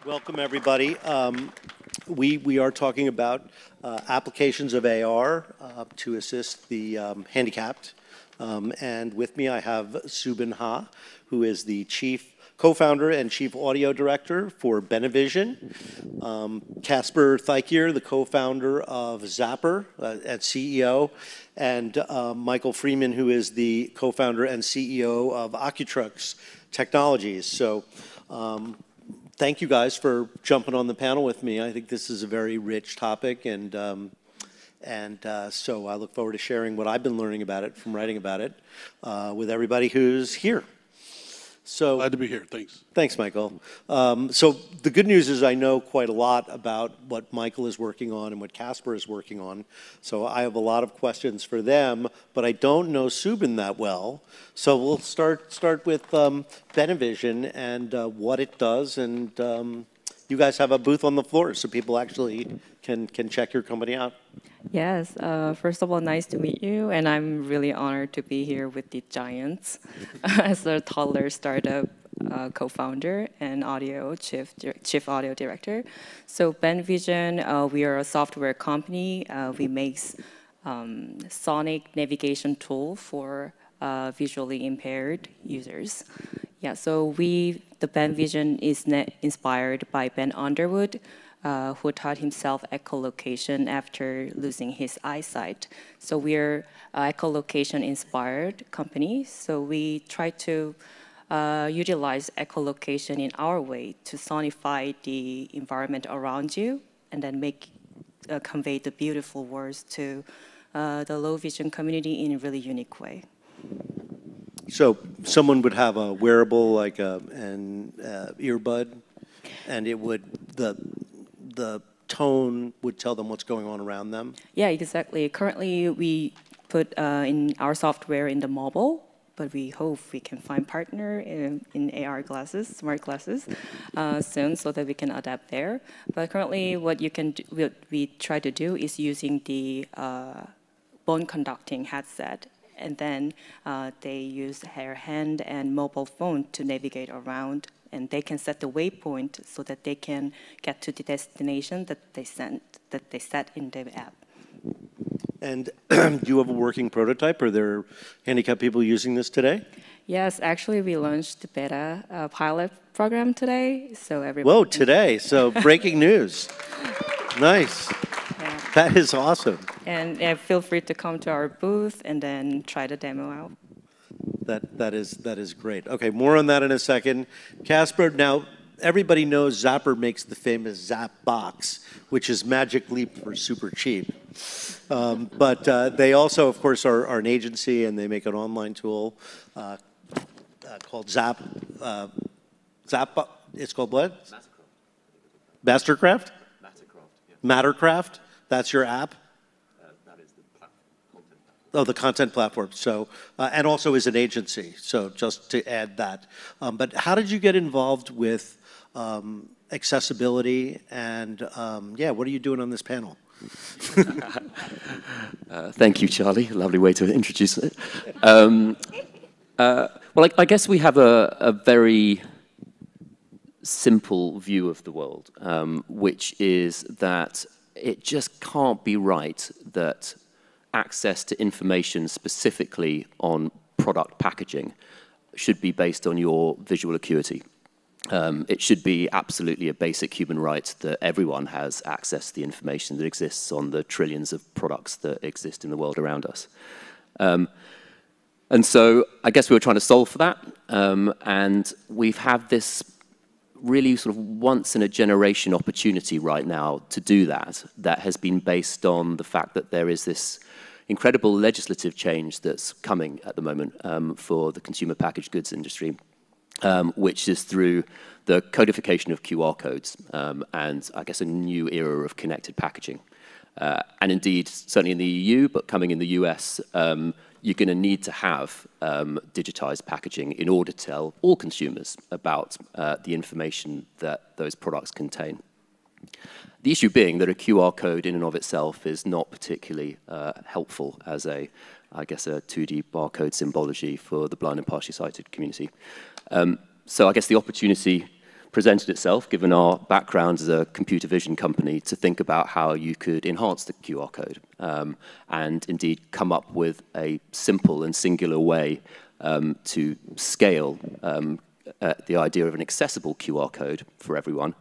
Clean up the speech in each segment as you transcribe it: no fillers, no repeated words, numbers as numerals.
Welcome, everybody. We are talking about applications of AR to assist the handicapped. And with me, I have Soobin Ha, who is the co-founder and chief audio director for Benevision. Caspar Thykier, the co-founder of Zapper and CEO. And Michael Freeman, who is the co-founder and CEO of Ocutrux Technologies. So thank you guys for jumping on the panel with me. I think this is a very rich topic, and so I look forward to sharing what I've been learning about it from writing about it with everybody who's here. So glad to be here. Thanks. Thanks, Michael. So the good news is I know quite a lot about what Michael is working on and what Caspar is working on. So I have a lot of questions for them, but I don't know Soobin that well. So we'll start with Benevision and what it does, and you guys have a booth on the floor, so people actually can check your company out. Yes. First of all, nice to meet you, and I'm really honored to be here with the giants as a toddler startup co-founder and chief audio director. So Benevision, we are a software company. We make sonic navigation tool for visually impaired users. Yeah. So the Benevision is inspired by Ben Underwood, who taught himself echolocation after losing his eyesight. So we're an echolocation-inspired company. So we try to utilize echolocation in our way to sonify the environment around you, and then convey the beautiful words to the low vision community in a really unique way. So someone would have a wearable, like an earbud, and it would the tone would tell them what's going on around them? Yeah, exactly. Currently, we put in our software in the mobile, but we hope we can find partner in AR glasses, smart glasses, soon, so that we can adapt there. But currently, what we try to do is using the bone conducting headset, and then they use their hand and mobile phone to navigate around, and they can set the waypoint so that they can get to the destination that they set in the app. And do you have a working prototype? Are there handicapped people using this today? Yes, actually, we launched the beta pilot program today, so everyone. Whoa, today! So breaking news. Nice. Yeah. That is awesome. And feel free to come to our booth and then try the demo out. That is great. Okay, more on that in a second. Caspar, now everybody knows Zapper makes the famous Zap box, which is Magic Leap for super cheap. But they also, of course, are an agency, and they make an online tool called Zap. It's called what? Mastercraft. Mattercraft. That's your app. That is the content platform. Oh, the content platform. So, and also is an agency. So, just to add that. But how did you get involved with accessibility? And yeah, what are you doing on this panel? Thank you, Charlie. Lovely way to introduce it. Well, I guess we have a very simple view of the world, which is that it just can't be right that access to information specifically on product packaging should be based on your visual acuity. It should be absolutely a basic human right that everyone has access to the information that exists on the trillions of products that exist in the world around us. And so I guess we were trying to solve for that, and we've had this really sort of once-in-a-generation opportunity right now to do that has been based on the fact that there is this incredible legislative change that's coming at the moment for the consumer packaged goods industry, which is through the codification of QR codes and, I guess, a new era of connected packaging. And indeed, certainly in the EU, but coming in the US, you're going to need to have digitized packaging in order to tell all consumers about the information that those products contain. The issue being that a QR code in and of itself is not particularly helpful as I guess, a 2D barcode symbology for the blind and partially sighted community. So I guess the opportunity presented itself, given our background as a computer vision company, to think about how you could enhance the QR code and indeed come up with a simple and singular way to scale the idea of an accessible QR code for everyone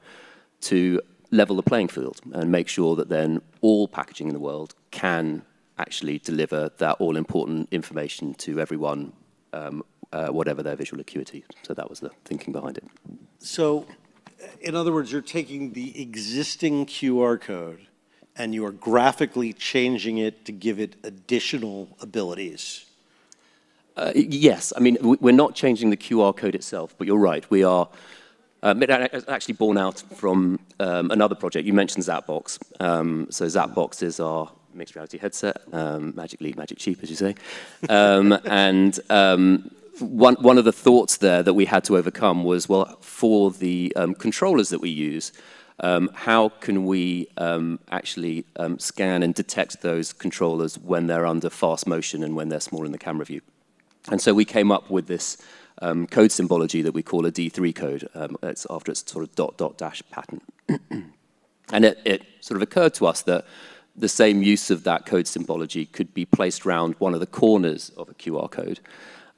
to level the playing field and make sure that then all packaging in the world can actually deliver that all-important information to everyone, whatever their visual acuity. So that was the thinking behind it. So, in other words, you're taking the existing QR code and you are graphically changing it to give it additional abilities. Yes, I mean, we're not changing the QR code itself, but you're right. We are it's actually born out from another project. You mentioned Zapbox. So Zapbox is our mixed reality headset, magic lead, magic cheap, as you say. One of the thoughts there that we had to overcome was, well, for the controllers that we use, how can we actually scan and detect those controllers when they're under fast motion and when they're small in the camera view? And so we came up with this code symbology that we call a D3 code. It's after its sort of dot, dot, dash pattern. And it sort of occurred to us that the same use of that code symbology could be placed around one of the corners of a QR code.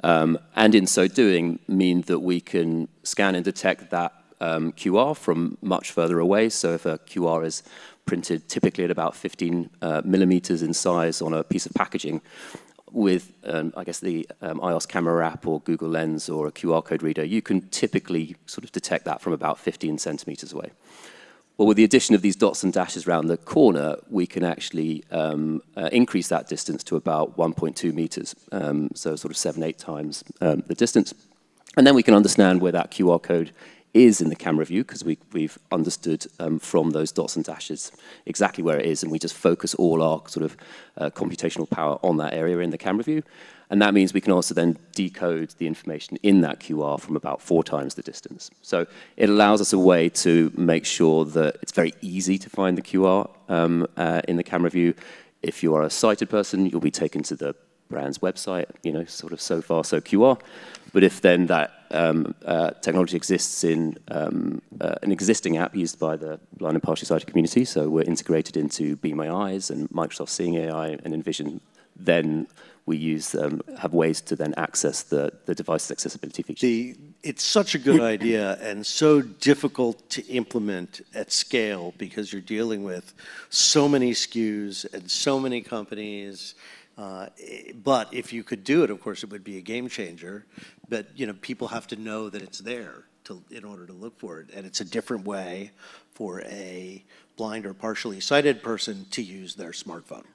And in so doing, mean that we can scan and detect that QR from much further away. So if a QR is printed typically at about 15 millimeters in size on a piece of packaging, with, I guess, the iOS camera app or Google Lens or a QR code reader, you can typically sort of detect that from about 15 centimeters away. Well, with the addition of these dots and dashes around the corner, we can actually increase that distance to about 1.2 meters, so sort of 7-8 times the distance. And then we can understand where that QR code is in the camera view, because we've understood from those dots and dashes exactly where it is, and we just focus all our sort of computational power on that area in the camera view. And that means we can also then decode the information in that QR from about 4 times the distance. So it allows us a way to make sure that it's very easy to find the QR in the camera view. If you are a sighted person, you'll be taken to the brand's website, you know, sort of so far, so QR. But if then that technology exists in an existing app used by the blind and partially sighted community, so we're integrated into Be My Eyes and Microsoft Seeing AI and Envision, then we have ways to then access the device's accessibility features. It's such a good idea and so difficult to implement at scale because you're dealing with so many SKUs and so many companies. But if you could do it, of course, it would be a game changer. But you know, people have to know that it's there in order to look for it, and it's a different way for a blind or partially sighted person to use their smartphone.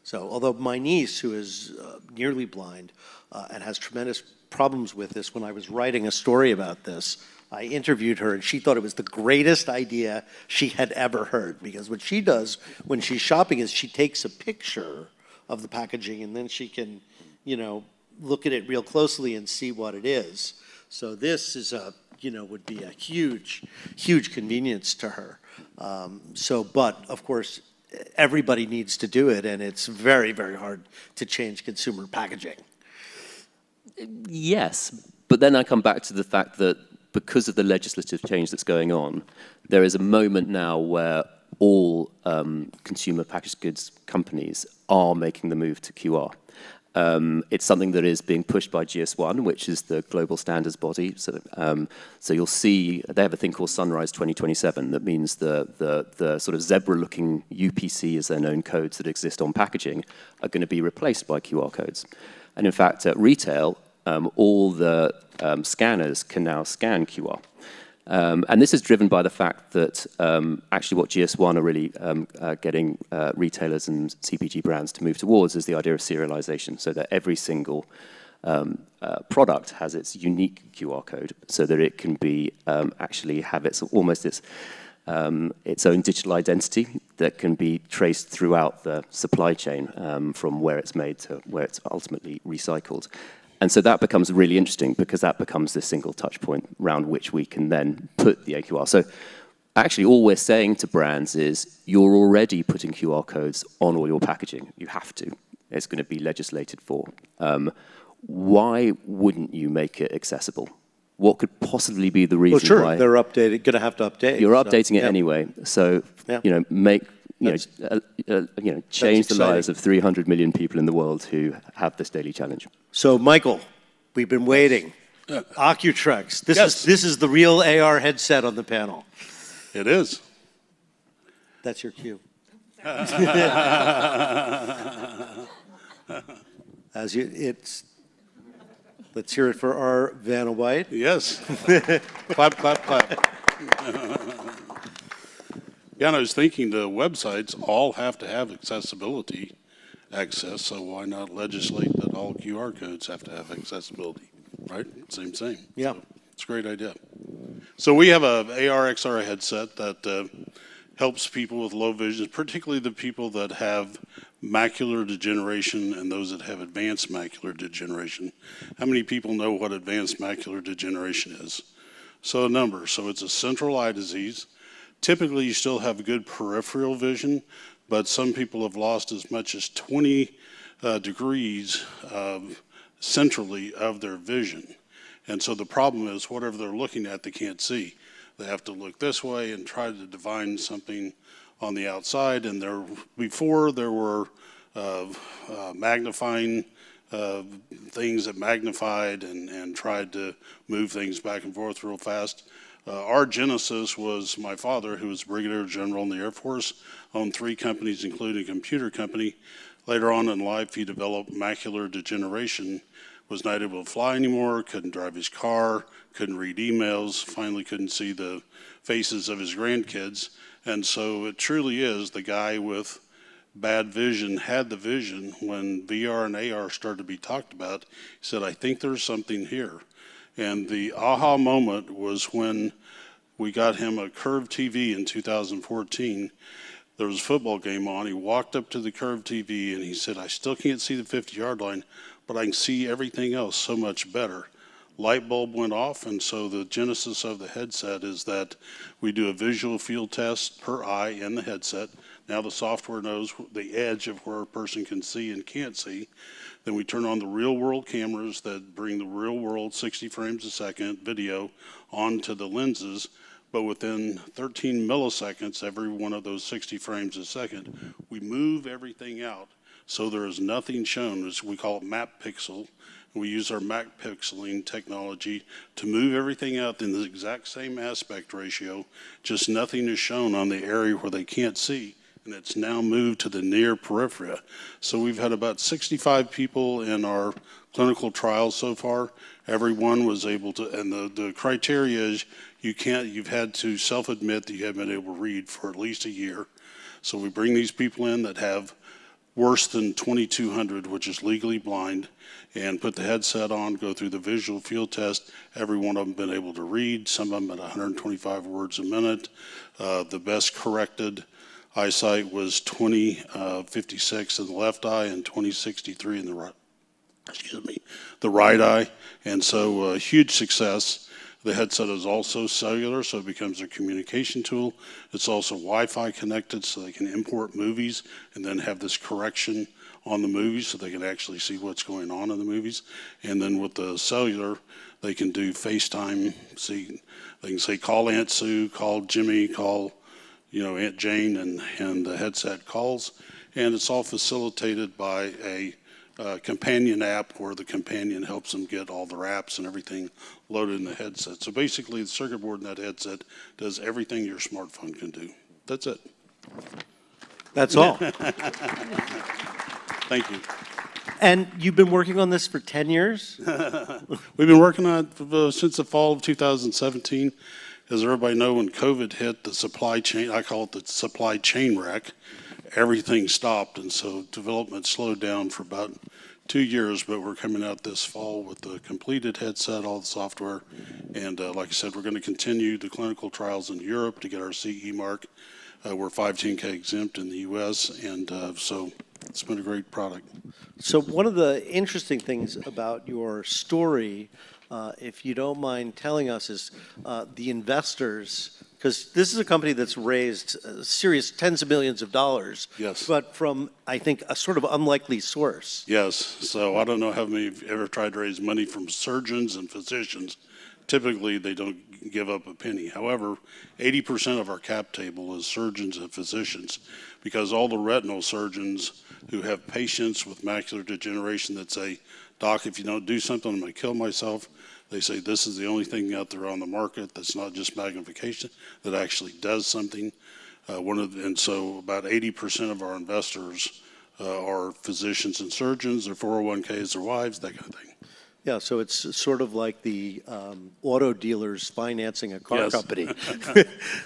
So, although my niece, who is nearly blind and has tremendous problems with this, when I was writing a story about this, I interviewed her, and she thought it was the greatest idea she had ever heard. Because what she does when she's shopping is she takes a picture of the packaging, and then she can, you know, look at it real closely and see what it is. So this is would be a huge, huge convenience to her. But of course, everybody needs to do it, and it's very, very hard to change consumer packaging. Yes, but then I come back to the fact that because of the legislative change that's going on, there is a moment now where all consumer packaged goods companies are making the move to QR. It's something that is being pushed by GS1, which is the global standards body. So you'll see they have a thing called Sunrise 2027 that means the sort of zebra-looking UPC, as they're known, codes that exist on packaging are going to be replaced by QR codes. And in fact, at retail, all the scanners can now scan QR. And this is driven by the fact that actually what GS1 are really getting retailers and CPG brands to move towards is the idea of serialization, so that every single product has its unique QR code, so that it can be actually have its own digital identity that can be traced throughout the supply chain from where it's made to where it's ultimately recycled. And so that becomes really interesting because that becomes the single touch point around which we can then put the AQR. So actually all we're saying to brands is you're already putting QR codes on all your packaging. You have to. It's going to be legislated for. Why wouldn't you make it accessible? what could possibly be the Well, reason sure, why? they're going to have to update. You're so, updating it yeah. anyway, so Yeah. change the exciting. lives of 300 million people in the world who have this daily challenge. So, Michael, we've been waiting. Ocultrex. Yes. This is the real AR headset on the panel. It is. That's your cue. Let's hear it for our Vanna White. Yes. Clap, clap, clap. Yeah, and I was thinking the websites all have to have accessibility access, so why not legislate that all QR codes have to have accessibility, right? Same. Yeah. So it's a great idea. So we have a AR XR headset that helps people with low vision, particularly the people that have macular degeneration and those that have advanced macular degeneration. How many people know what advanced macular degeneration is? So a number. So it's a central eye disease. Typically, you still have good peripheral vision, but some people have lost as much as 20 degrees centrally of their vision. And so the problem is whatever they're looking at, they can't see. They have to look this way and try to divine something on the outside. And before there were magnifying things that magnified and tried to move things back and forth real fast. Our genesis was my father, who was Brigadier General in the Air Force, owned 3 companies, including a computer company. Later on in life, he developed macular degeneration, was not able to fly anymore, couldn't drive his car, couldn't read emails, finally couldn't see the faces of his grandkids. And so it truly is the guy with bad vision had the vision when VR and AR started to be talked about. He said, I think there's something here. And the aha moment was when we got him a curved TV in 2014. There was a football game on. He walked up to the curved TV and he said, I still can't see the 50-yard line, but I can see everything else so much better. Light bulb went off, and so the genesis of the headset is that we do a visual field test per eye in the headset. Now the software knows the edge of where a person can see and can't see. Then we turn on the real-world cameras that bring the real-world 60 frames a second video onto the lenses, but within 13 milliseconds, every one of those 60 frames a second, we move everything out so there is nothing shown. As we call it map pixel. We use our map pixeling technology to move everything out in the exact same aspect ratio, just nothing is shown on the area where they can't see. And it's now moved to the near periphery. So we've had about 65 people in our clinical trials so far. Everyone was able to, and the criteria is you've had to self-admit that you haven't been able to read for at least a year. So we bring these people in that have worse than 2,200, which is legally blind, and put the headset on, go through the visual field test. Every one of them been able to read, some of them at 125 words a minute. The best corrected eyesight was 2056 in the left eye and 2063 in the right eye. And so huge success. The headset is also cellular, so it becomes a communication tool. It's also Wi-Fi connected, so they can import movies and then have this correction on the movies so they can actually see what's going on in the movies. And then with the cellular, they can do FaceTime. See, they can say, call Aunt Sue, call Jimmy, call Aunt Jane, and the headset calls. And it's all facilitated by a companion app where the companion helps them get all their apps and everything loaded in the headset. So basically, the circuit board in that headset does everything your smartphone can do. That's it. That's all. Thank you. And you've been working on this for 10 years? We've been working on it since the fall of 2017. As everybody knows, when COVID hit, the supply chain, I call it the supply chain wreck, everything stopped, and so development slowed down for about 2 years, but we're coming out this fall with the completed headset, all the software, and like I said, we're going to continue the clinical trials in Europe to get our CE mark. We're 510K exempt in the US, and so it's been a great product. So one of the interesting things about your story, if you don't mind telling us, is the investors, because this is a company that's raised serious tens of millions of dollars, Yes. but from, I think, a sort of unlikely source. Yes, so I don't know how many have ever tried to raise money from surgeons and physicians. typically they don't give up a penny. However, 80% of our cap table is surgeons and physicians, because all the retinal surgeons who have patients with macular degeneration that say, "Doc, if you don't do something, I'm going to kill myself." They say this is the only thing out there on the market that's not just magnification, that actually does something. And so about 80% of our investors are physicians and surgeons, their 401ks, their wives, that kind of thing. Yeah, so it's sort of like the auto dealers financing a car Yes. company.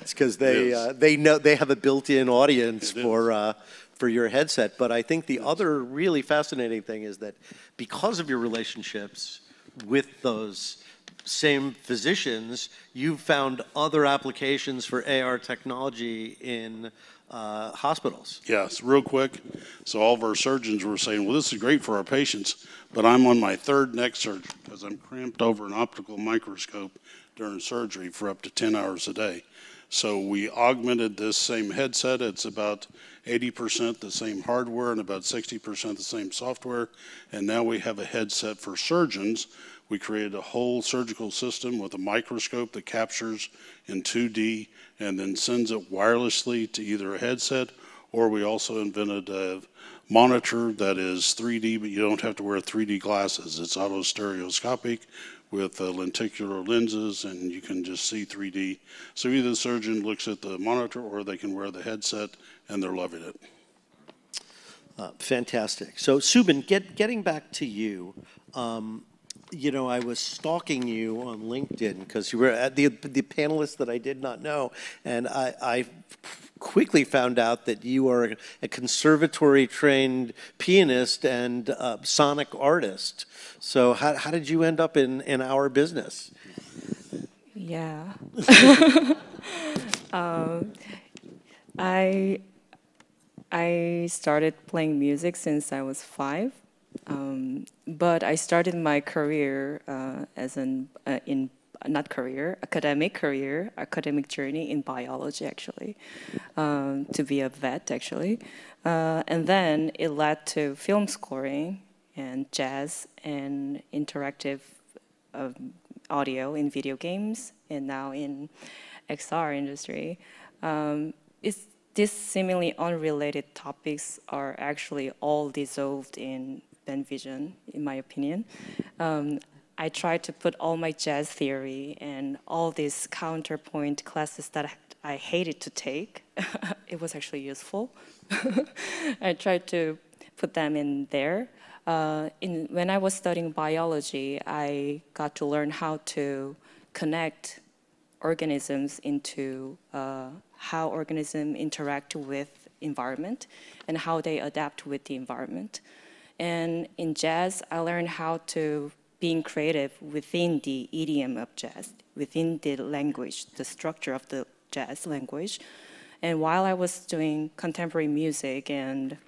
It's because they know they have a built-in audience for your headset. But I think the other really fascinating thing is that because of your relationships with those same physicians, you've found other applications for AR technology in hospitals. Yes, real quick. So all of our surgeons were saying, well, this is great for our patients, but I'm on my third neck surgery because I'm cramped over an optical microscope during surgery for up to 10 hours a day. So we augmented this same headset. It's about 80% the same hardware and about 60% the same software. And now we have a headset for surgeons. We created a whole surgical system with a microscope that captures in 2D and then sends it wirelessly to either a headset, or we also invented a monitor that is 3D, but you don't have to wear 3D glasses. It's autostereoscopic with lenticular lenses, and you can just see 3D. So either the surgeon looks at the monitor or they can wear the headset, and they're loving it. Fantastic. So Soobin, getting back to you, you know, I was stalking you on LinkedIn because you were the panelist that I did not know, and I quickly found out that you are a conservatory-trained pianist and sonic artist. So how did you end up in our business? Yeah. I started playing music since I was 5. But I started my career academic journey in biology, actually, to be a vet, actually. And then it led to film scoring and jazz and interactive audio in video games, and now in XR industry. These seemingly unrelated topics are actually all dissolved in band vision, in my opinion. I tried to put all my jazz theory and all these counterpoint classes that I hated to take. It was actually useful. I tried to put them in there. When I was studying biology, I got to learn how to connect organisms into how organisms interact with environment and how they adapt with the environment. And in jazz, I learned how to being creative within the idiom of jazz, within the language, the structure of the jazz language. And while I was doing contemporary music and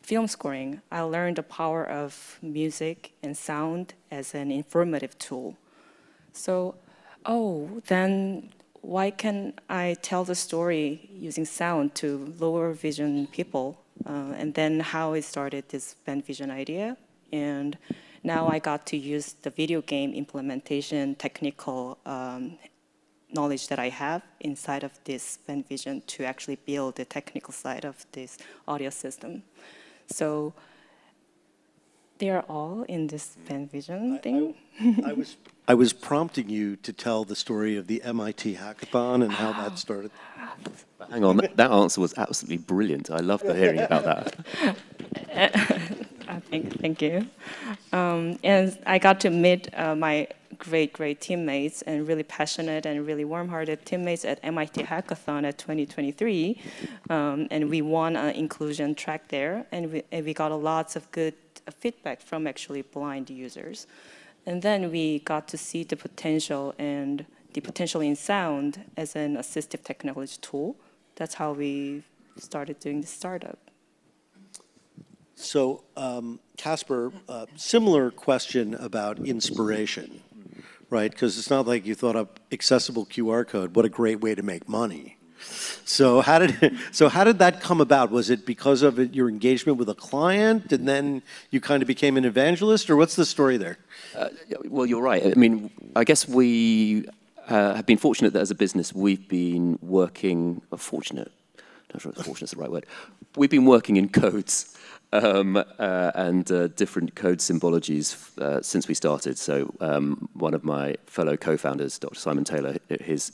film scoring, I learned the power of music and sound as an informative tool. So, then why can't I tell the story using sound to lower vision people? And then how it started this band vision idea. And now I got to use the video game implementation technical knowledge that I have inside of this band vision to actually build the technical side of this audio system. So they are all in this band vision thing. I was prompting you to tell the story of the MIT hackathon and how that started. Hang on, that answer was absolutely brilliant. I loved hearing about that. Thank you. And I got to meet my great teammates and really passionate and really warm-hearted teammates at MIT Hackathon at 2023. And we won an inclusion track there, and we got lots of good feedback from actually blind users. And then we got to see the potential in sound as an assistive technology tool. That's how we started doing the startup. So, Caspar, similar question about inspiration, right? Because it's not like you thought up accessible QR code. What a great way to make money. So how did that come about? Was it because of your engagement with a client, and then you kind of became an evangelist, or what's the story there? Well, you're right. I mean, I guess we have been fortunate that as a business we've been working. Fortunate. I'm not sure if fortunate is the right word. We've been working in codes and different code symbologies since we started. So one of my fellow co-founders, Dr. Simon Taylor, his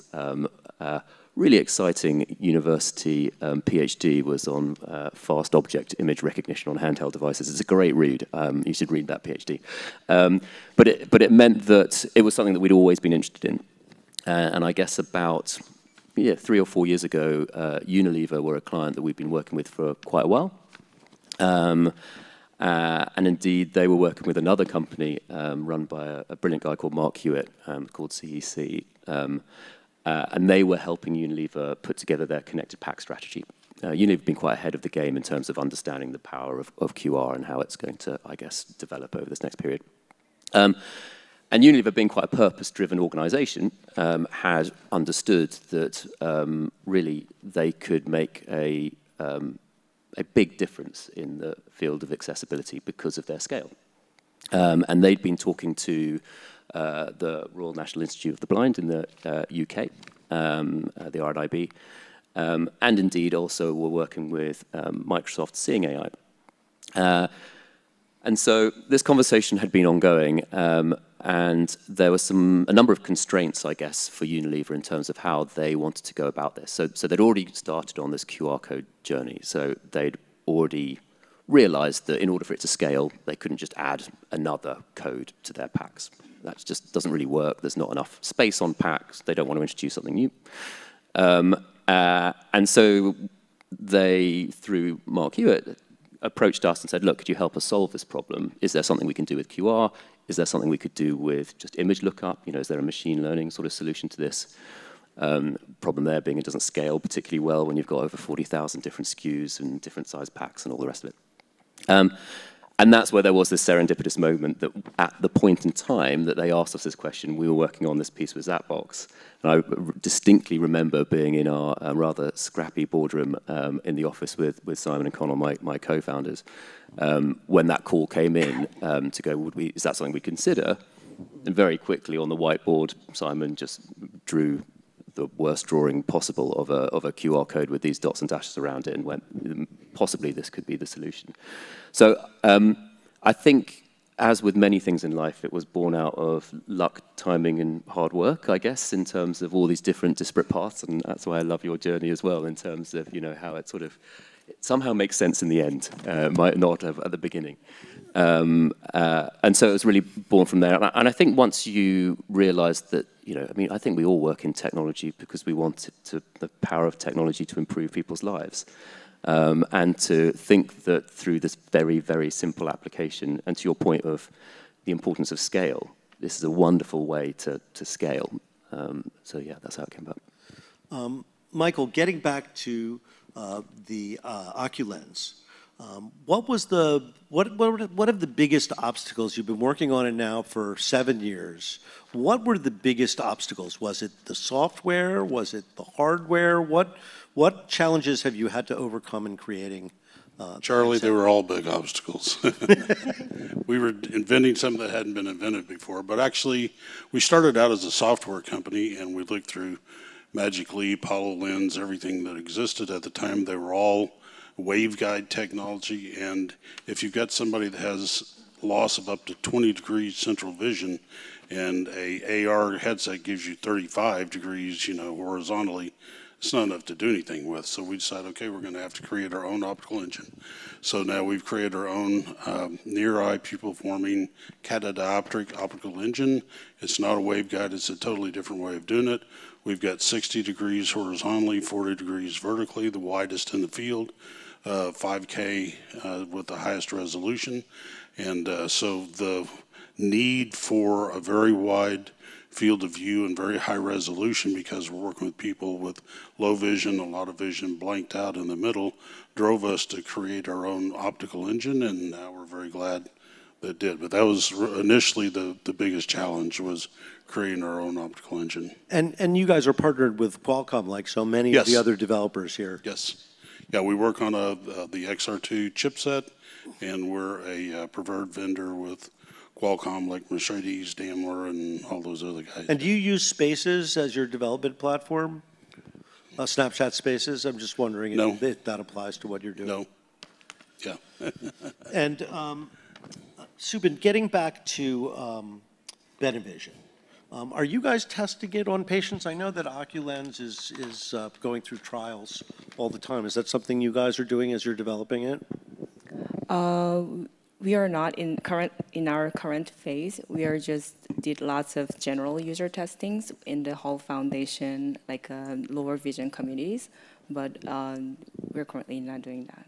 really exciting university PhD was on fast object image recognition on handheld devices. It's a great read. You should read that PhD. But it meant that it was something that we'd always been interested in. And I guess about 3 or 4 years ago, Unilever were a client that we've been working with for quite a while. And indeed, they were working with another company run by a brilliant guy called Mark Hewitt, called CEC. And they were helping Unilever put together their connected pack strategy. Unilever have been quite ahead of the game in terms of understanding the power of QR and how it's going to, I guess, develop over this next period. And Unilever, being quite a purpose-driven organisation, had understood that really they could make a big difference in the field of accessibility because of their scale. And they'd been talking to the Royal National Institute of the Blind in the UK, the RNIB, and indeed also were working with Microsoft Seeing AI. And so this conversation had been ongoing, and there was a number of constraints, I guess, for Unilever in terms of how they wanted to go about this. So they'd already started on this QR code journey. So they'd already realized that in order for it to scale, they couldn't just add another code to their packs. That just doesn't really work. There's not enough space on packs. They don't want to introduce something new. And so they, through Mark Hewitt, approached us and said, look, could you help us solve this problem? Is there something we can do with QR? Is there something we could do with just image lookup? You know, is there a machine learning sort of solution to this? Problem there being it doesn't scale particularly well when you've got over 40,000 different SKUs and different size packs and all the rest of it. And that's where there was this serendipitous moment that at the point in time that they asked us this question, we were working on this piece with Zapbox. And I distinctly remember being in our rather scrappy boardroom in the office with Simon and Connell, my co-founders, when that call came in to go, is that something we consider? And very quickly on the whiteboard, Simon just drew the worst drawing possible of a QR code with these dots and dashes around it and went, possibly this could be the solution. So I think, as with many things in life, it was born out of luck, timing, and hard work, I guess, in terms of all these different disparate paths, and that's why I love your journey as well, in terms of, you know, how it somehow makes sense in the end, might not have at the beginning. And so it was really born from there. And I think once you realize that, you know, I mean, I think we all work in technology because we want the power of technology to improve people's lives. And to think that through this very, very simple application, and to your point of the importance of scale, this is a wonderful way to scale. So yeah, that's how it came about. Michael, getting back to the OcuLens, what are the biggest obstacles? You've been working on it now for 7 years. What were the biggest obstacles? Was it the software? Was it the hardware? What challenges have you had to overcome in creating? Charlie, they were all big obstacles. We were inventing something that hadn't been invented before, but actually we started out as a software company and we looked through Magic Leap, HoloLens, everything that existed at the time. They were all waveguide technology, and if you've got somebody that has loss of up to 20 degrees central vision and a AR headset gives you 35 degrees, you know, horizontally, it's not enough to do anything with. So we decided, okay, we're going to have to create our own optical engine. So now we've created our own near-eye pupil-forming catadioptric optical engine. It's not a waveguide, it's a totally different way of doing it. We've got 60 degrees horizontally, 40 degrees vertically, the widest in the field, 5K with the highest resolution. And so the need for a very wide field of view and very high resolution, because we're working with people with low vision, a lot of vision blanked out in the middle, drove us to create our own optical engine, and now we're very glad that did. But that was initially the biggest challenge, was creating our own optical engine. And you guys are partnered with Qualcomm, like so many of the Yes. other developers here. Yes. Yeah, we work on the XR2 chipset, and we're a preferred vendor with Qualcomm, like Mercedes, Daimler, and all those other guys. And do you use Spaces as your development platform? Snapchat Spaces? I'm just wondering No. if that applies to what you're doing. No. Yeah. And Soobin, getting back to Benevision, are you guys testing it on patients? I know that Oculens is going through trials all the time. Is that something you guys are doing as you're developing it? We are not in our current phase. We are just did lots of general user testings in the whole foundation, like lower vision communities, but we're currently not doing that.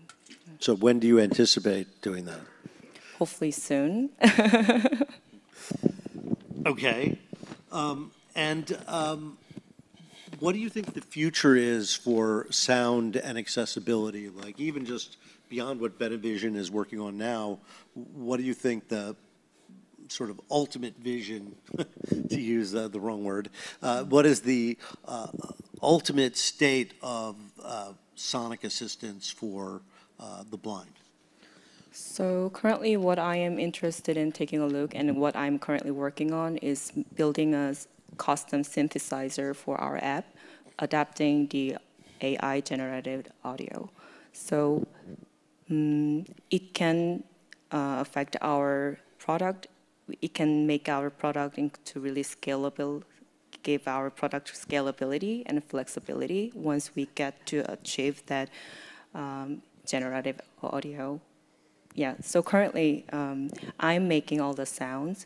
So when do you anticipate doing that? Hopefully soon. Okay. What do you think the future is for sound and accessibility? Like even just beyond what Benevision is working on now, what do you think the sort of ultimate vision, to use the wrong word, what is the ultimate state of sonic assistance for the blind? So currently what I am interested in taking a look and what I'm currently working on is building a custom synthesizer for our app, adapting the AI generated audio. So it can affect our product. It can make our product into really scalable, give our product scalability and flexibility once we get to achieve that generative audio. Yeah, so currently I'm making all the sounds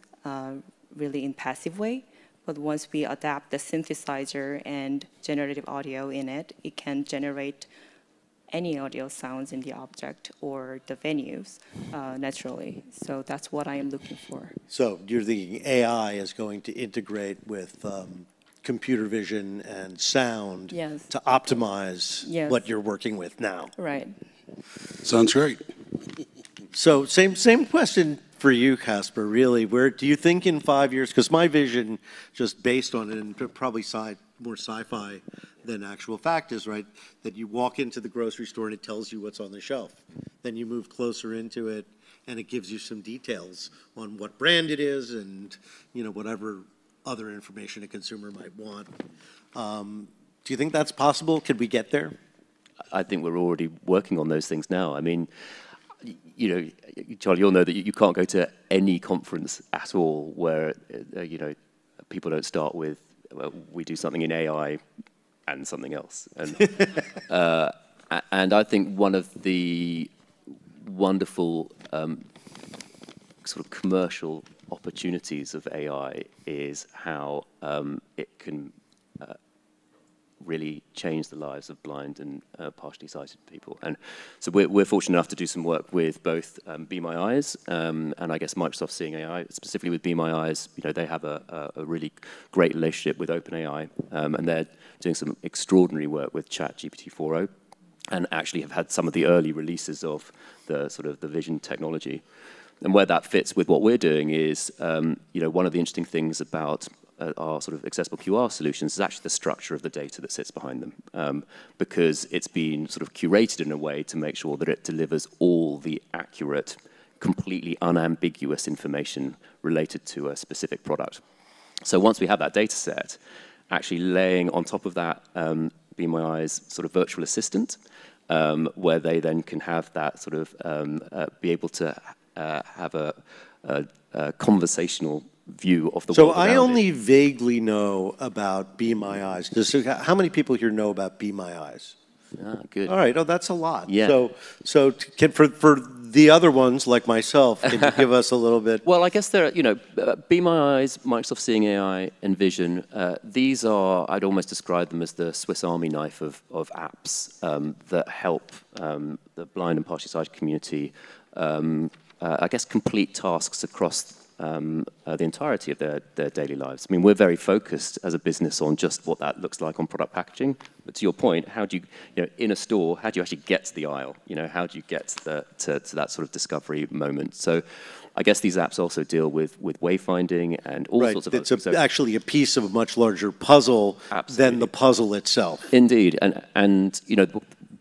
really in passive way, but once we adapt the synthesizer and generative audio in it, it can generate any audio sounds in the object or the venues naturally. So that's what I am looking for. So you're thinking AI is going to integrate with computer vision and sound Yes. to optimize Yes. what you're working with now. Right. Sounds great. So same question for you, Caspar, really. Where do you think in 5 years, because my vision, just based on it, and probably more sci-fi than actual fact is, right, that you walk into the grocery store and it tells you what's on the shelf. Then you move closer into it and it gives you some details on what brand it is and, you know, whatever other information a consumer might want. Do you think that's possible? Could we get there? I think we're already working on those things now. I mean, you know, Charlie, you'll know that you can't go to any conference at all where, you know, people don't start with, well, we do something in AI and something else. And I think one of the wonderful sort of commercial opportunities of AI is how it can really change the lives of blind and partially sighted people. And so we're fortunate enough to do some work with both Be My Eyes and I guess Microsoft Seeing AI, specifically with Be My Eyes. You know, they have a really great relationship with OpenAI, and they're doing some extraordinary work with ChatGPT 4.0, and actually have had some of the early releases of the sort of the vision technology. And where that fits with what we're doing is, you know, one of the interesting things about our sort of accessible QR solutions is actually the structure of the data that sits behind them, because it's been sort of curated in a way to make sure that it delivers all the accurate, completely unambiguous information related to a specific product. So once we have that data set, actually laying on top of that Be My Eyes sort of virtual assistant, where they then can have that sort of, be able to have a conversational view of the world So I around only it. vaguely know about Be My Eyes. How many people here know about Be My Eyes? Ah, good. All right. Oh, that's a lot. Yeah. So for the other ones like myself, can you give us a little bit? Well, I guess there are, you know, Be My Eyes, Microsoft Seeing AI, and Vision. These are, I'd almost describe them as the Swiss Army knife of apps that help the blind and partially sighted community, I guess, complete tasks across the entirety of their daily lives. I mean, we're very focused as a business on just what that looks like on product packaging. But to your point, how do you know, in a store, how do you actually get to the aisle? You know, how do you get to that sort of discovery moment? So I guess these apps also deal with wayfinding and all sorts of other things. It's actually a piece of a much larger puzzle than the puzzle itself. Indeed, and you know,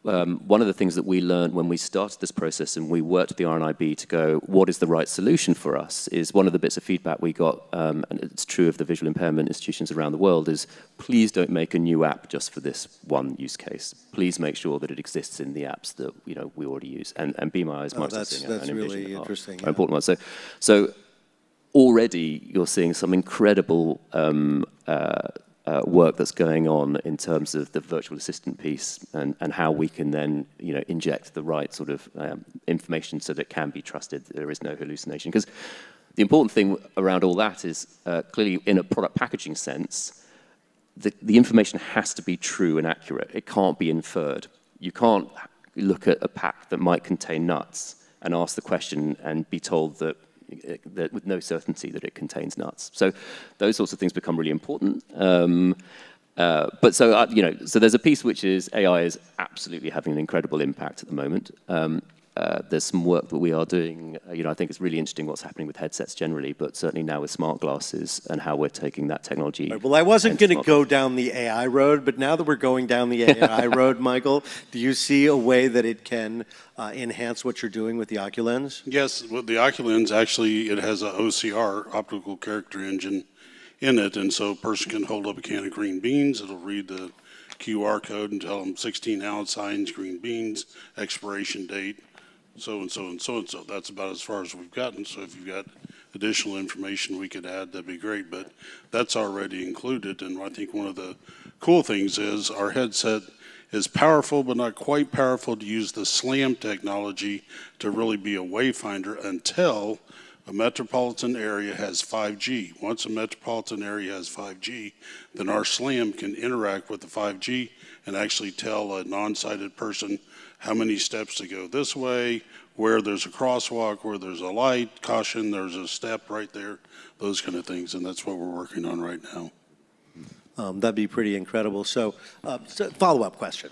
one of the things that we learned when we started this process and we worked with the RNIB to go, what is the right solution for us, is one of the bits of feedback we got, and it's true of the visual impairment institutions around the world, is please don't make a new app just for this one use case. Please make sure that it exists in the apps that we already use. And Be My Eyes, that's really interesting. Important ones. So already you're seeing some incredible work that's going on in terms of the virtual assistant piece and how we can then inject the right sort of information so that it can be trusted, there is no hallucination. Because the important thing around all that is clearly in a product packaging sense, the information has to be true and accurate. It can't be inferred. You can't look at a pack that might contain nuts and ask the question and be told that with no certainty that it contains nuts. So those sorts of things become really important. But so there's a piece which is AI is absolutely having an incredible impact at the moment. There's some work that we are doing. I think it's really interesting what's happening with headsets generally, but certainly now with smart glasses and how we're taking that technology. Right, well, I wasn't going to go down the AI road, but now that we're going down the AI road, Michael, do you see a way that it can enhance what you're doing with the OcuLens? Yes, with the OcuLens, actually, it has an OCR, optical character engine, in it, and so a person can hold up a can of green beans. It'll read the QR code and tell them 16-ounce Heinz green beans, expiration date, so and so and so and so. That's about as far as we've gotten. So if you've got additional information we could add, that'd be great. But that's already included. And I think one of the cool things is our headset is powerful, but not quite powerful to use the SLAM technology to really be a wayfinder until a metropolitan area has 5G. Once a metropolitan area has 5G, then our SLAM can interact with the 5G and actually tell a non-sighted person how many steps to go this way, where there's a crosswalk, where there's a light, caution, there's a step right there, those kind of things, and that's what we're working on right now. That'd be pretty incredible. So follow-up question.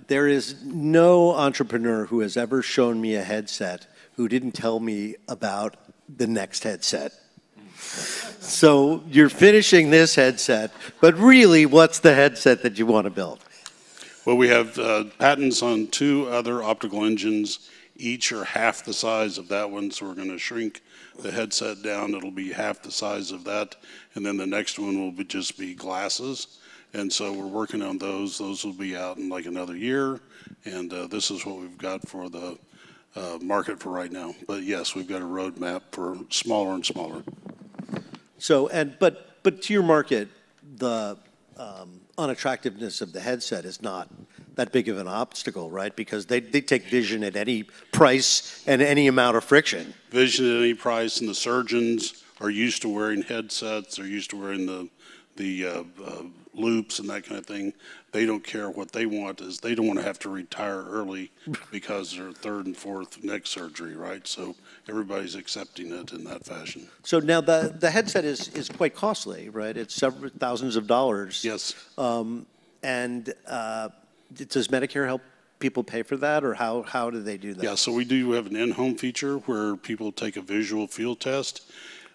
There is no entrepreneur who has ever shown me a headset who didn't tell me about the next headset. So you're finishing this headset, but really, what's the headset that you want to build? Well, we have patents on 2 other optical engines. Each are half the size of that one, so we're going to shrink the headset down. It'll be half the size of that, and then the next one will just be glasses. And so we're working on those. Those will be out in like another year, and this is what we've got for the market for right now. But yes, we've got a roadmap for smaller and smaller. So, but to your market, the unattractiveness of the headset is not that big of an obstacle, right? Because they take vision at any price and any amount of friction. Vision at any price, and the surgeons are used to wearing headsets. They're used to wearing the loops and that kind of thing. They don't care. What they want is they don't want to have to retire early because they're 3rd and 4th neck surgery, right? So everybody's accepting it in that fashion. So now the headset is quite costly, right? It's several thousands of dollars. Yes. And does Medicare help people pay for that, or how do they do that? Yeah, so we do have an in-home feature where people take a visual field test.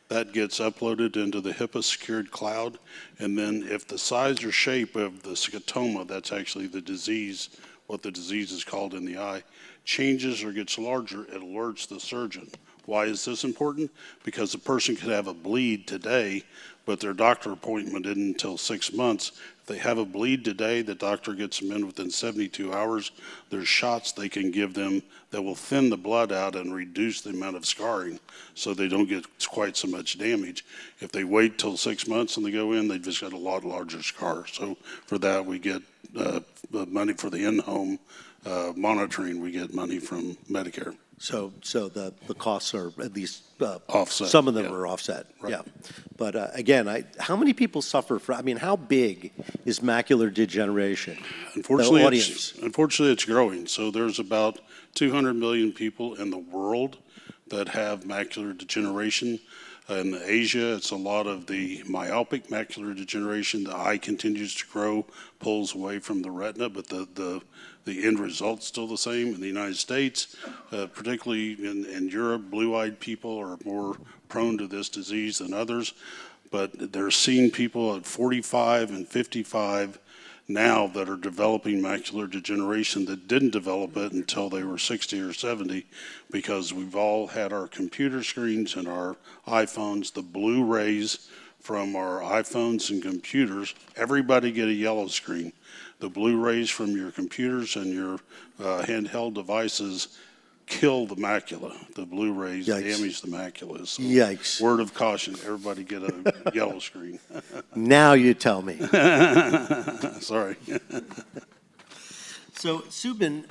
That gets uploaded into the HIPAA secured cloud, and then if the size or shape of the scotoma, that's actually the disease, what the disease is called in the eye, changes or gets larger, it alerts the surgeon. Why is this important? Because a person could have a bleed today, but their doctor appointment isn't until 6 months. If they have a bleed today, the doctor gets them in within 72 hours. There's shots they can give them that will thin the blood out and reduce the amount of scarring so they don't get quite so much damage. If they wait till 6 months and they go in, they've just got a lot larger scar. So for that, we get money for the in-home monitoring. We get money from Medicare. So the costs are at least offset. Some of them are offset. Right. Yeah. But again, how many people suffer from? I mean, how big is macular degeneration? Unfortunately, the audience. It's growing. So there's about 200 million people in the world that have macular degeneration. In Asia, it's a lot of the myopic macular degeneration. The eye continues to grow, pulls away from the retina, but the end result's still the same. In the United States, particularly in Europe, blue-eyed people are more prone to this disease than others. But they're seeing people at 45 and 55 now that are developing macular degeneration that didn't develop it until they were 60 or 70, because we've all had our computer screens and our iPhones, the blue rays from our iPhones and computers. Everybody get a yellow screen. The blue rays from your computers and your handheld devices kill the macula. The blue rays damage the macula. So Yikes. Word of caution, everybody get a yellow screen. Now you tell me. Sorry. So, Soobin,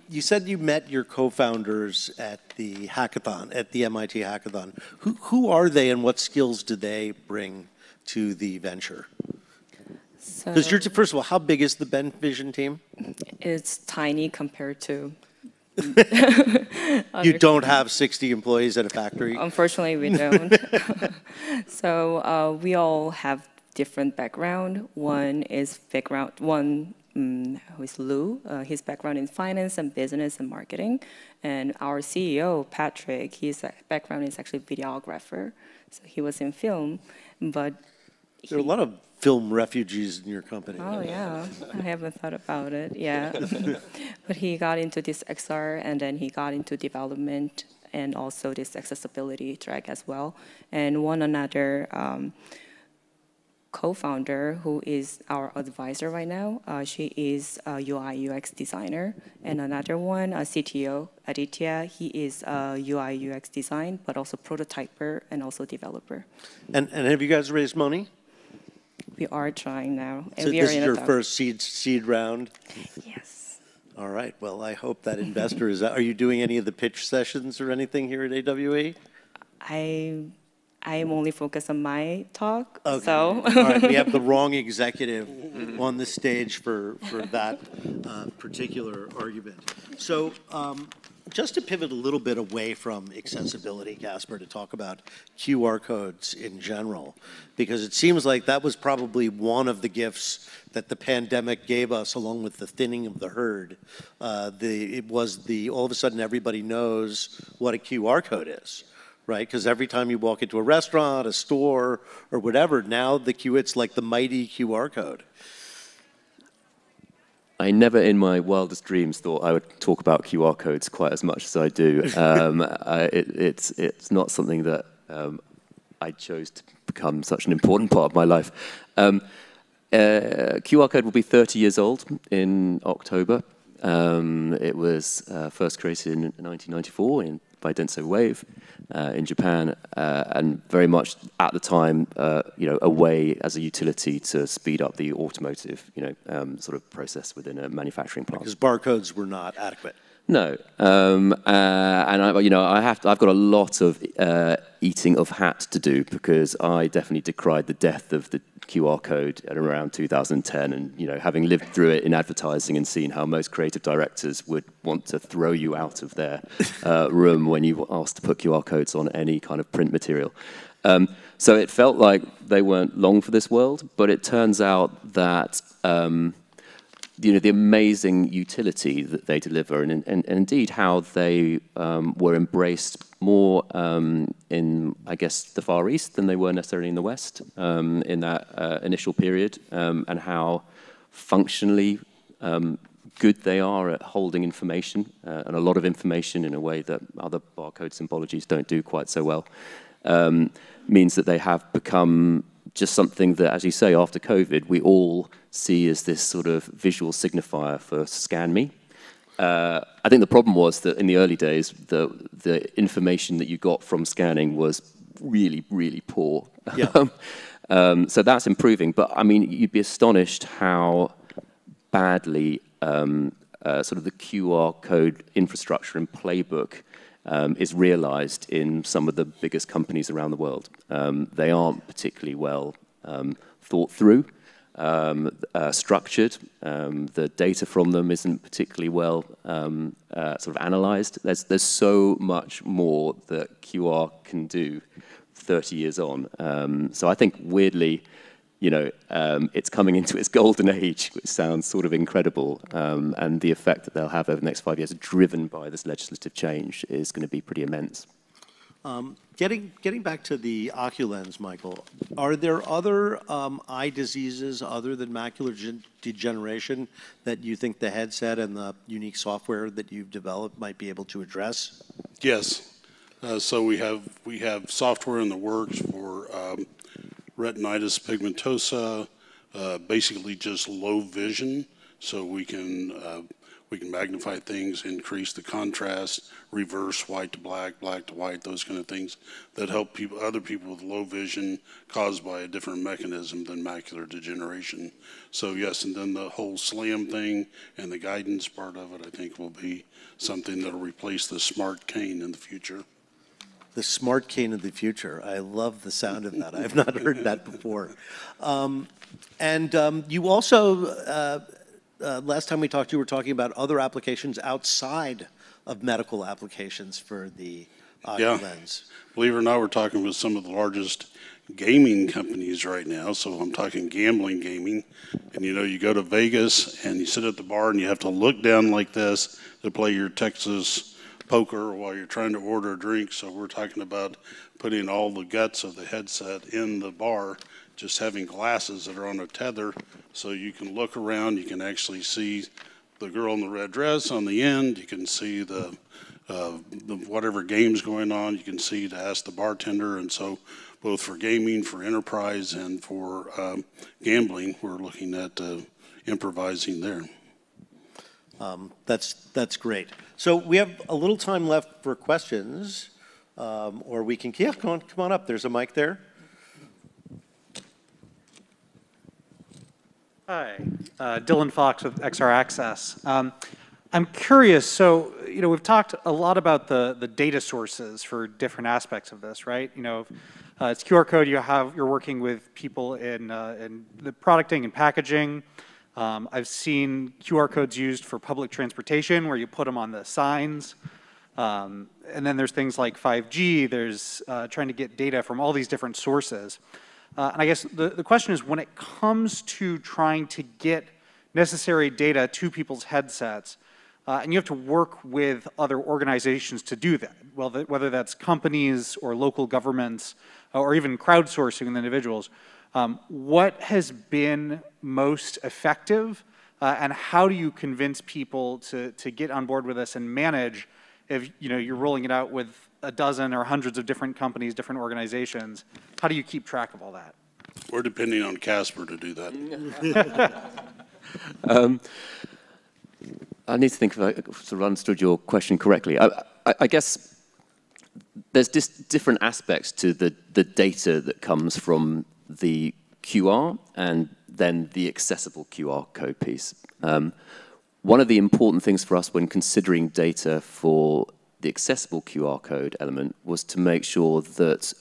you said you met your co-founders at the hackathon, at the MIT hackathon. Who are they and what skills do they bring to the venture? Because first of all, how big is the Ben Vision team? It's tiny compared to... You don't have 60 employees at a factory? Unfortunately, we don't. So we all have different background. One is who is Lou. His background in finance and business and marketing. And our CEO, Patrick, his background is actually videographer. So he was in film, but there are a lot of film refugees in your company. Oh, yeah. I haven't thought about it, yeah. But he got into this XR, and then he got into development and also this accessibility track as well. And one another co-founder who is our advisor right now, she is a UI UX designer. And another one, a CTO, Aditya, he is a UI UX design, but also prototyper and also developer. And have you guys raised money? We are trying now. And So we this are is in your a first seed round? Yes. All right. Well, I hope that investor is... Are you doing any of the pitch sessions or anything here at AWE? I am only focused on my talk, Okay. so. All right. We have the wrong executive on the stage for that particular argument. So just to pivot a little bit away from accessibility, Caspar, to talk about QR codes in general, because it seems like that was probably one of the gifts that the pandemic gave us, along with the thinning of the herd. All of a sudden everybody knows what a QR code is, right? Because every time you walk into a restaurant, a store, or whatever, now it's like the mighty QR code. I never in my wildest dreams thought I would talk about QR codes quite as much as I do. It's not something that I chose to become such an important part of my life. QR code will be 30 years old in October. It was first created in 1994 by Denso Wave in Japan, and very much at the time, a way as a utility to speed up the automotive, sort of process within a manufacturing plant. Because barcodes were not adequate. No, and I've got a lot of eating of hat to do, because I definitely decried the death of the QR code at around 2010, and having lived through it in advertising and seen how most creative directors would want to throw you out of their room when you were asked to put QR codes on any kind of print material. So it felt like they weren't long for this world, but it turns out that the amazing utility that they deliver, and indeed how they were embraced more in, I guess, the Far East than they were necessarily in the West in that initial period, and how functionally good they are at holding information, and a lot of information in a way that other barcode symbologies don't do quite so well, means that they have become just something that, as you say, after COVID, we all see as this sort of visual signifier for scan me. I think the problem was that in the early days, the information that you got from scanning was really, really poor. Yeah. So that's improving. But I mean, you'd be astonished how badly sort of the QR code infrastructure and playbook is realized in some of the biggest companies around the world. They aren't particularly well thought through, structured. The data from them isn't particularly well sort of analyzed. There's so much more that QR can do 30 years on. So I think weirdly, it's coming into its golden age, which sounds sort of incredible. And the effect that they'll have over the next 5 years, driven by this legislative change, is going to be pretty immense. Getting back to the OcuLens, Michael, are there other eye diseases other than macular degeneration that you think the headset and the unique software that you've developed might be able to address? Yes. So we have software in the works for retinitis pigmentosa, basically just low vision, so we can magnify things, increase the contrast, reverse white to black, black to white, those kind of things that help other people with low vision caused by a different mechanism than macular degeneration. So yes, and then the whole SLAM thing and the guidance part of it, I think, will be something that'll replace the smart cane in the future. The smart cane of the future. I love the sound of that. I've not heard that before. You also, last time we talked, you were talking about other applications outside of medical applications for the OcuLens. Yeah. Believe it or not, we're talking with some of the largest gaming companies right now. So I'm talking gambling gaming. And you go to Vegas and you sit at the bar and you have to look down like this to play your Texas poker while you're trying to order a drink. So we're talking about putting all the guts of the headset in the bar, just having glasses that are on a tether so you can look around, you can actually see the girl in the red dress on the end, you can see the whatever game's going on, you can see to ask the bartender. And so both for gaming, for enterprise, and for gambling, we're looking at improvising there. That's great. So we have a little time left for questions, or we can, yeah, come on up. There's a mic there. Hi, Dylan Fox with XR Access. I'm curious, so, we've talked a lot about the data sources for different aspects of this, right? It's QR code, you're working with people in the producting and packaging. I've seen QR codes used for public transportation where you put them on the signs. And then there's things like 5G, there's trying to get data from all these different sources. And I guess the question is, when it comes to trying to get necessary data to people's headsets, and you have to work with other organizations to do that, well, whether that's companies or local governments or even crowdsourcing with individuals, what has been most effective, and how do you convince people to get on board with this and manage if you're rolling it out with a dozen or hundreds of different companies, different organizations? How do you keep track of all that? We're depending on Caspar to do that. I need to think if I sort of understood your question correctly. I guess there's different aspects to the data that comes from the QR and then the accessible QR code piece. One of the important things for us when considering data for the accessible QR code element was to make sure that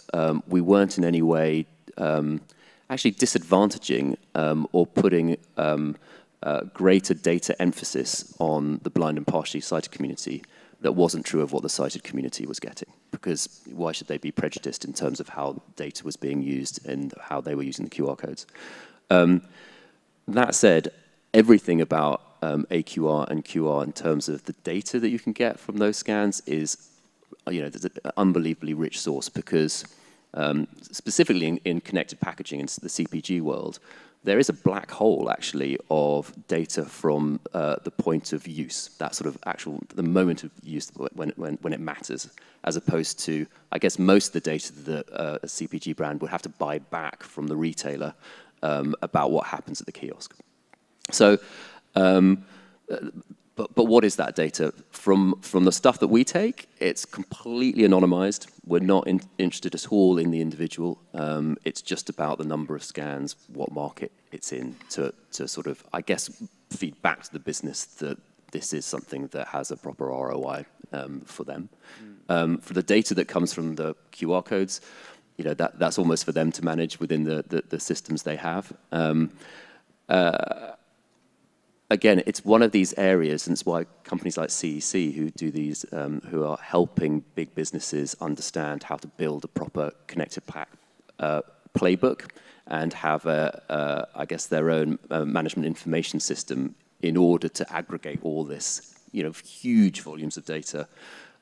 we weren't in any way actually disadvantaging or putting greater data emphasis on the blind and partially sighted community that wasn't true of what the sighted community was getting. Because why should they be prejudiced in terms of how data was being used and how they were using the QR codes? That said, everything about AQR and QR in terms of the data that you can get from those scans is, there's an unbelievably rich source because specifically in connected packaging in the CPG world, there is a black hole actually of data from the point of use, that sort of the moment of use when it matters, as opposed to, I guess, most of the data that a CPG brand would have to buy back from the retailer about what happens at the kiosk. So, but what is that data? From the stuff that we take, it's completely anonymized. We're not interested at all in the individual. It's just about the number of scans, what market it's in, to sort of, I guess, feed back to the business that this is something that has a proper ROI for them. For the data that comes from the QR codes, that's almost for them to manage within the systems they have. again, it's one of these areas, and it's why companies like CEC, who do these, who are helping big businesses understand how to build a proper connected playbook and have, I guess, their own management information system in order to aggregate all this, huge volumes of data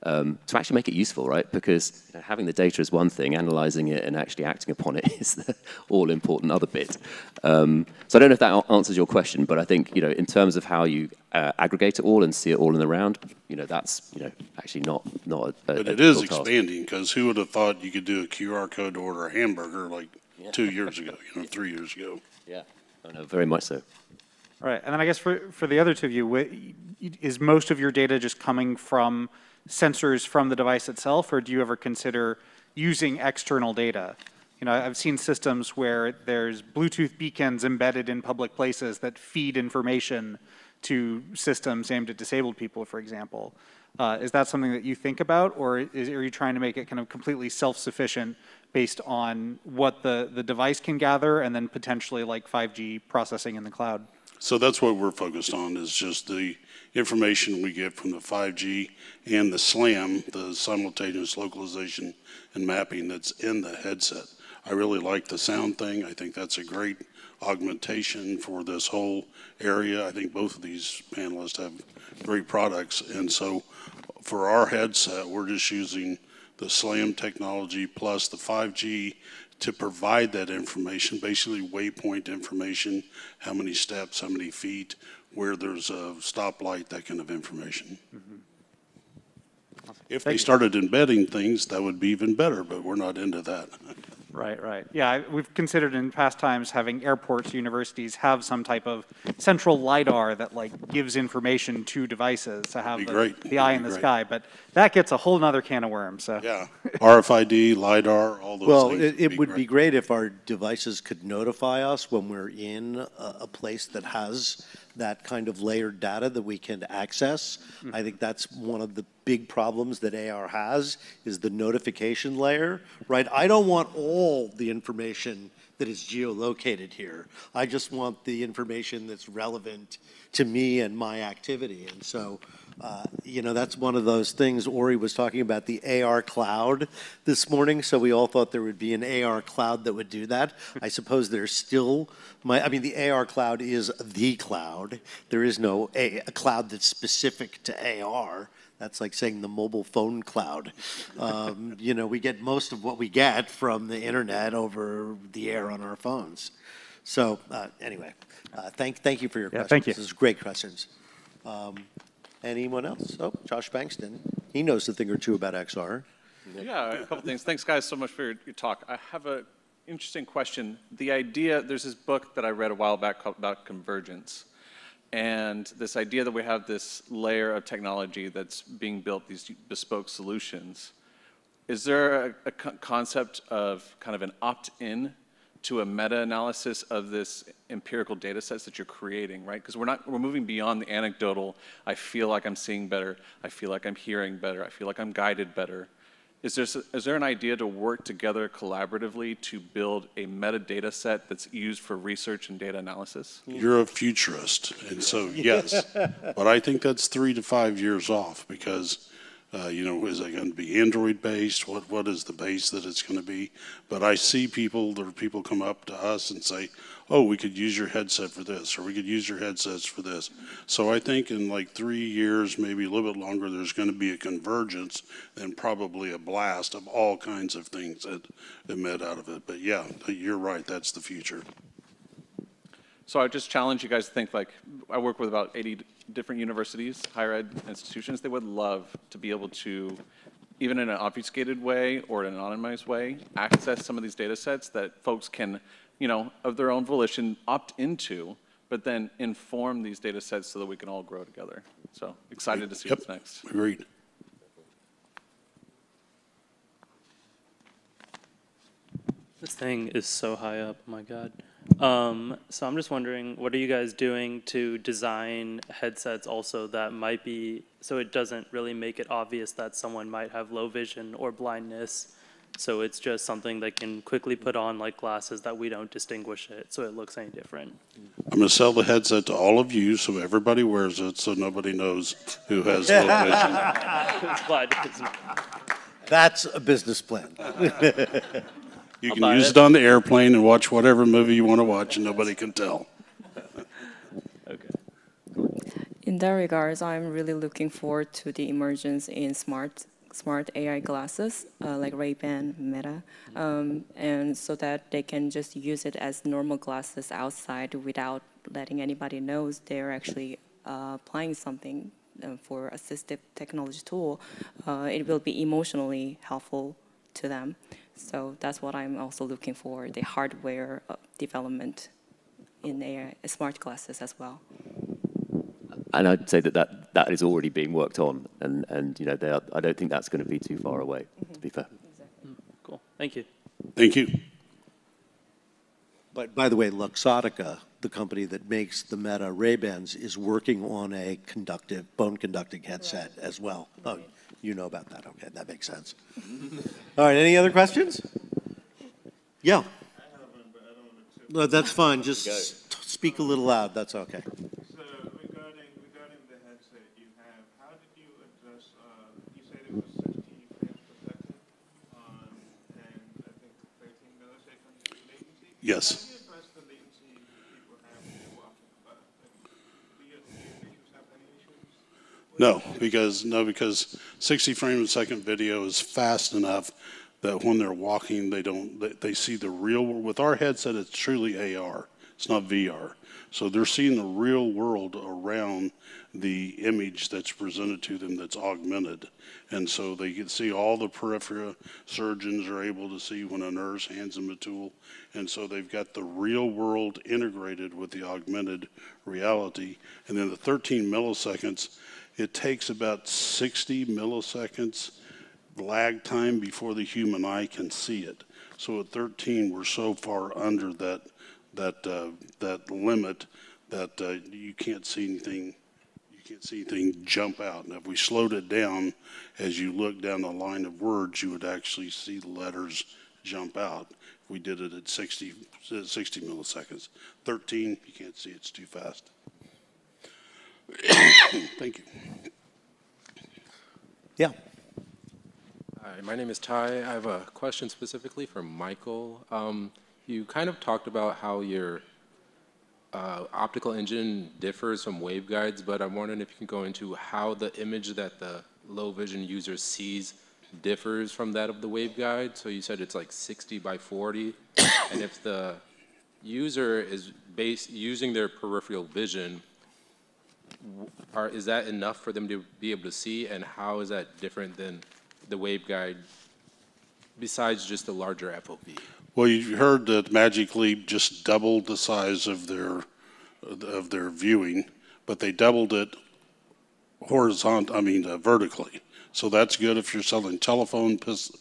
to actually make it useful, right? Because having the data is one thing, analyzing it and actually acting upon it is the all-important other bit. So I don't know if that answers your question, but I think, in terms of how you aggregate it all and see it all in the round, that's, actually not a But it is expanding, because who would have thought you could do a QR code to order a hamburger like 2 years ago, 3 years ago? Yeah, I know, very much so. All right, and then I guess for the other two of you, is most of your data just coming from sensors from the device itself, or do you ever consider using external data? I've seen systems where there's Bluetooth beacons embedded in public places that feed information to systems aimed at disabled people, for example. Is that something that you think about, or are you trying to make it kind of completely self-sufficient based on what the device can gather and then potentially like 5G processing in the cloud? So that's what we're focused on, is just the information we get from the 5G and the SLAM, the simultaneous localization and mapping that's in the headset. I really like the sound thing. I think that's a great augmentation for this whole area. I think both of these panelists have great products. And so for our headset, we're just using the SLAM technology plus the 5G to provide that information, basically waypoint information, how many steps, how many feet, where there's a stoplight, that kind of information. Mm-hmm. If they started embedding things, that would be even better, but we're not into that. Right. Yeah, we've considered in past times having airports, universities have some type of central LiDAR that gives information to devices to have the eye in the sky, but that gets a whole nother can of worms. So. Yeah, RFID, LiDAR, all those Well, things. it would be great if our devices could notify us when we're in a place that has that kind of layered data that we can access. I think that's one of the big problems that AR has, is the notification layer, right? I don't want all the information that is geolocated here. I just want the information that's relevant to me and my activity. And so, that's one of those things. Ori was talking about the AR cloud this morning, so we all thought there would be an AR cloud that would do that. I suppose there's still, the AR cloud is the cloud. There is no a cloud that's specific to AR. That's like saying the mobile phone cloud. We get most of what we get from the internet over the air on our phones. So anyway, thank you for your questions. Thank you. This is great questions. Anyone else? Oh, Josh Bankston. He knows a thing or two about XR. Yeah, a couple things. Thanks, guys, so much for your talk. I have an interesting question. The idea, there's this book that I read a while back about convergence. And this idea that we have this layer of technology that's being built, these bespoke solutions. Is there a concept of kind of an opt-in to a meta-analysis of this empirical data sets that you're creating, right? Because we're moving beyond the anecdotal, I feel like I'm seeing better, I feel like I'm hearing better, I feel like I'm guided better. Is there an idea to work together collaboratively to build a metadata set that's used for research and data analysis? You're a futurist, and so yes, but I think that's 3 to 5 years off, because is it going to be Android based? What is the base that it's going to be? But I see people come up to us and say, oh, we could use your headset for this, or we could use your headsets for this. So I think in 3 years, maybe a little bit longer, there's going to be a convergence and probably a blast of all kinds of things that emit out of it. But yeah, you're right, that's the future. So I just challenge you guys to think, I work with about 80 different universities, higher ed institutions. They would love to be able to, even in an obfuscated way or in an anonymized way, access some of these data sets that folks can, of their own volition, opt into, but then inform these data sets so that we can all grow together. So excited to see what's next. Agreed. This thing is so high up, oh my God. So I'm just wondering, what are you guys doing to design headsets also that might be, so it doesn't really make it obvious that someone might have low vision or blindness, So it's just something they can quickly put on like glasses that we don't distinguish it so it looks any different. I'm going to sell the headset to all of you so everybody wears it so nobody knows who has low vision. But That's a business plan. You I'll can buy use it. it on the airplane and watch whatever movie you want to watch and nobody can tell. okay. In that regards, I'm really looking forward to the emergence in smart AI glasses like Ray-Ban, Meta, and so that they can just use it as normal glasses outside without letting anybody knows they're actually applying something for assistive technology tool. It will be emotionally helpful to them. So that's what I'm also looking for, the hardware development in AI, smart glasses as well. And I'd say that is already being worked on, and you know, I don't think that's going to be too far away, to be fair. Cool. Thank you. Thank you. But by the way, Luxottica, the company that makes the Meta Ray-Bans, is working on a bone-conducting headset as well. Oh, you know about that. Okay, that makes sense. All right, any other questions? Yeah. No, that's fine. Just speak a little loud. That's okay. So regarding the headset you have, how did you address, you said it was 60 frames per second and I think 13 milliseconds latency? Yes. How do you address the latency people have when they're walking about? Do your patients have any issues? No, because 60 frames a second video is fast enough that when they're walking, they see the real world. With our headset, it's truly AR. It's not VR. So they're seeing the real world around the image that's presented to them that's augmented. And so they can see all the peripheral. Surgeons are able to see when a nurse hands them a tool. And so they've got the real world integrated with the augmented reality. And then the 13 milliseconds, it takes about 60 milliseconds lag time before the human eye can see it. So at 13, we're so far under that limit that you can't see anything. You can't see anything jump out. And if we slowed it down, as you look down the line of words, you would actually see the letters jump out. If we did it at 60 milliseconds, 13, you can't see. It's too fast. Thank you. Yeah. Hi, my name is Ty. I have a question specifically for Michael. You kind of talked about how your optical engine differs from waveguides, but I'm wondering if you can go into how the image that the low vision user sees differs from that of the waveguide. So you said it's like 60 by 40, and if the user is using their peripheral vision, is that enough for them to be able to see, and how is that different than the waveguide besides just the larger FOV? Well, you heard that Magic Leap just doubled the size of their viewing, but they doubled it vertically. So that's good if you're selling telephone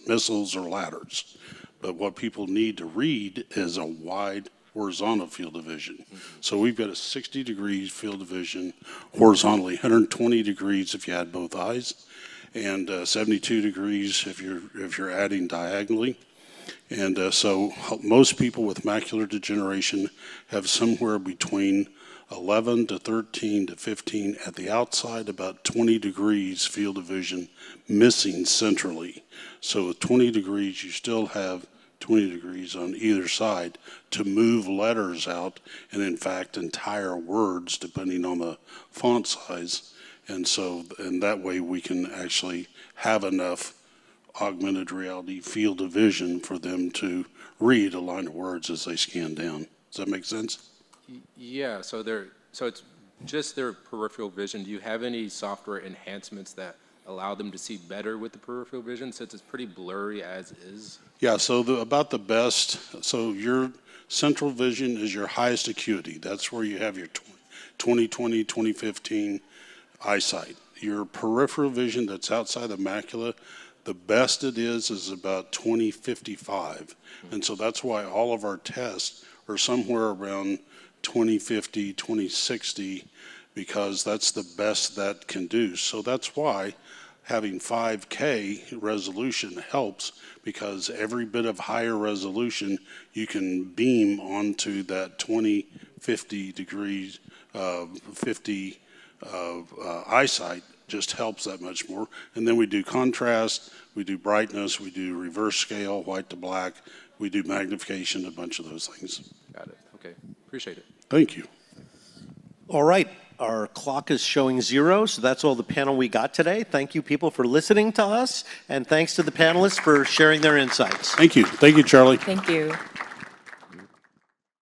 missiles or ladders. But what people need to read is a wide horizontal field of vision. Mm-hmm. So we've got a 60 degrees field of vision horizontally, 120 degrees if you had both eyes, and 72 degrees if you're adding diagonally. And so most people with macular degeneration have somewhere between 11 to 13 to 15 at the outside, about 20 degrees field of vision missing centrally. So with 20 degrees, you still have 20 degrees on either side to move letters out, and in fact entire words depending on the font size. And so, and that way we can actually have enough augmented reality field of vision for them to read a line of words as they scan down. Does that make sense? Yeah, so it's just their peripheral vision. Do you have any software enhancements that allow them to see better with the peripheral vision, since it's pretty blurry as is? Yeah, so about the best, so your central vision is your highest acuity. That's where you have your 20/20, 20/15 eyesight. Your peripheral vision that's outside the macula, the best it is about 20/55. And so that's why all of our tests are somewhere around 20/50, 20/60, because that's the best that can do. So that's why having 5K resolution helps because every bit of higher resolution you can beam onto that 20, 50 degrees, 50 eyesight just helps that much more. And then we do contrast, we do brightness, we do reverse scale, white to black, we do magnification, a bunch of those things. Got it. Okay. Appreciate it. Thank you. All right, our clock is showing 0, so that's all the panel we got today. Thank you, people, for listening to us, and thanks to the panelists for sharing their insights. Thank you. Thank you, Charlie. Thank you.